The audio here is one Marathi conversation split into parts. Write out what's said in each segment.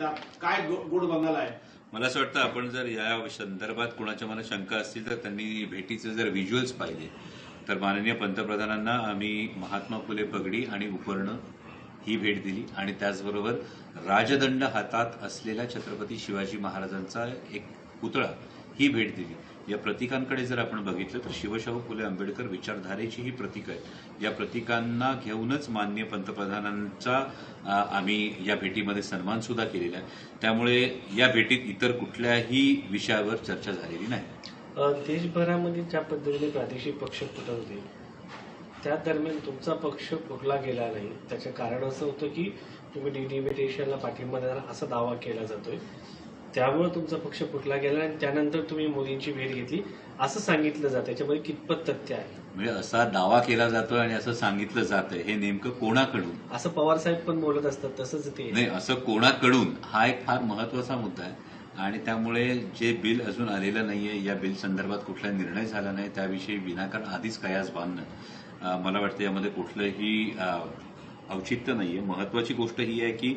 येतात, काय गोड बंगाल आहे? मला असं वाटतं आपण जर या संदर्भात कोणाच्या मनात शंका असतील तर त्यांनी भेटीचे जर व्हिज्युअल्स पाहिले तर माननीय पंतप्रधानांना आम्ही महात्मा फुले पगडी आणि उपरणं ही भेट दिली आणि त्याचबरोबर राजदंड हातात असलेल्या छत्रपती शिवाजी महाराजांचा एक पुतळा ही भेट दिली. या प्रतीकांकडे जर आपण बघितलं तर शिवशाहू फुले आंबेडकर विचारधारेची ही प्रतीक आहेत. या प्रतीकांना घेऊनच माननीय पंतप्रधानांचा आम्ही या भेटीमध्ये सन्मान सुद्धा केलेला आहे. त्यामुळे या भेटीत इतर कुठल्याही विषयावर चर्चा झालेली नाही. देशभरामध्ये ज्या पद्धतीने प्रादेशिक पक्ष फुटत होते त्या दरम्यान तुमचा पक्ष फुटला गेला नाही. त्याचं कारण असं होतं की तुम्ही डिलिमिटेशनला पाठिंबा देणार असा दावा केला जातोय, त्यामुळे तुमचा पक्ष फुटला गेला आणि त्यानंतर तुम्ही मोदींची भेट घेतली असं सांगितलं जातं. त्याच्यामध्ये कितपत तथ्य आहे? म्हणजे असा दावा केला जातोय आणि असं सांगितलं जातंय हे नेमकं कोणाकडून? असं पवार साहेब पण बोलत असतात, तसंच ते नाही. असं कोणाकडून हा एक फार महत्वाचा मुद्दा आहे आणि त्यामुळे जे बिल अजून आलेलं नाहीये, या बिल संदर्भात कुठला निर्णय झाला नाही, त्याविषयी विनाकारण आधीच कयास बांधणं मला वाटतं यामध्ये कुठलंही औचित्य नाहीये. महत्वाची गोष्ट ही आहे की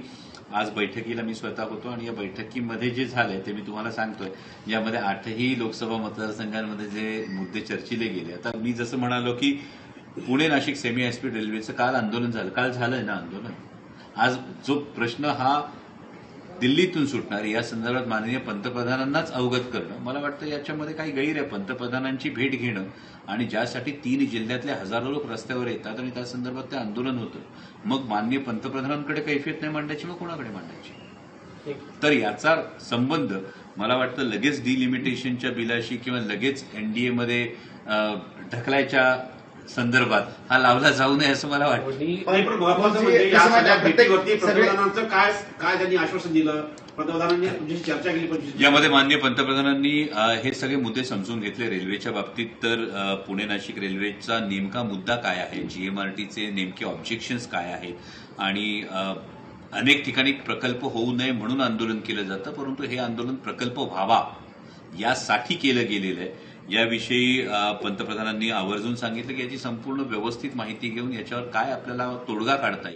आज बैठकीला मी स्वतः होतो आणि या बैठकीमध्ये जे झालंय ते मी तुम्हाला सांगतोय. यामध्ये 8ही लोकसभा मतदारसंघांमध्ये जे मुद्दे चर्चिले गेले. आता मी जसं म्हणालो की पुणे नाशिक सेमी हायस्पीड रेल्वेचं काल आंदोलन झालं, काल झालंय ना आंदोलन. आज जो प्रश्न हा दिल्लीतून सुटणार या संदर्भात माननीय पंतप्रधानांनाच अवगत करणं, मला वाटतं याच्यामध्ये काही गैर आहे. पंतप्रधानांची भेट घेणं आणि ज्यासाठी 3 जिल्ह्यातले हजारो लोक रस्त्यावर येतात आणि त्या संदर्भात ते आंदोलन होतं, मग माननीय पंतप्रधानांकडे कैफियत नाही मांडायची, मग कोणाकडे मांडायची? तर याचा संबंध मला वाटतं लगेच डिलिमिटेशनच्या बिलाशी किंवा लगेच एनडीएमध्ये ढकलायच्या संदर्भात हा लावला जाऊ नये असं मला वाटतं. पण महत्वाचं म्हणजे या सगळ्या भेटीवरती पंतप्रधानांचं काय त्यांनी आश्वासन दिलं? पंतप्रधानांनी तुमची चर्चा केली? यामध्ये माननीय पंतप्रधानांनी हे सगळे मुद्दे समजून घेतले. रेल्वेच्या बाबतीत तर पुणे नाशिक रेल्वेचा नेमका मुद्दा काय आहे, जीएमआरटीचे नेमके ऑब्जेक्शन्स काय आहेत आणि अनेक ठिकाणी प्रकल्प होऊ नये म्हणून आंदोलन केलं जातं, परंतु हे आंदोलन प्रकल्प व्हावा यासाठी केलं गेलेलं आहे. याविषयी पंतप्रधानांनी आवर्जून सांगितलं की याची संपूर्ण व्यवस्थित माहिती घेऊन याच्यावर काय आपल्याला तोडगा काढता येईल.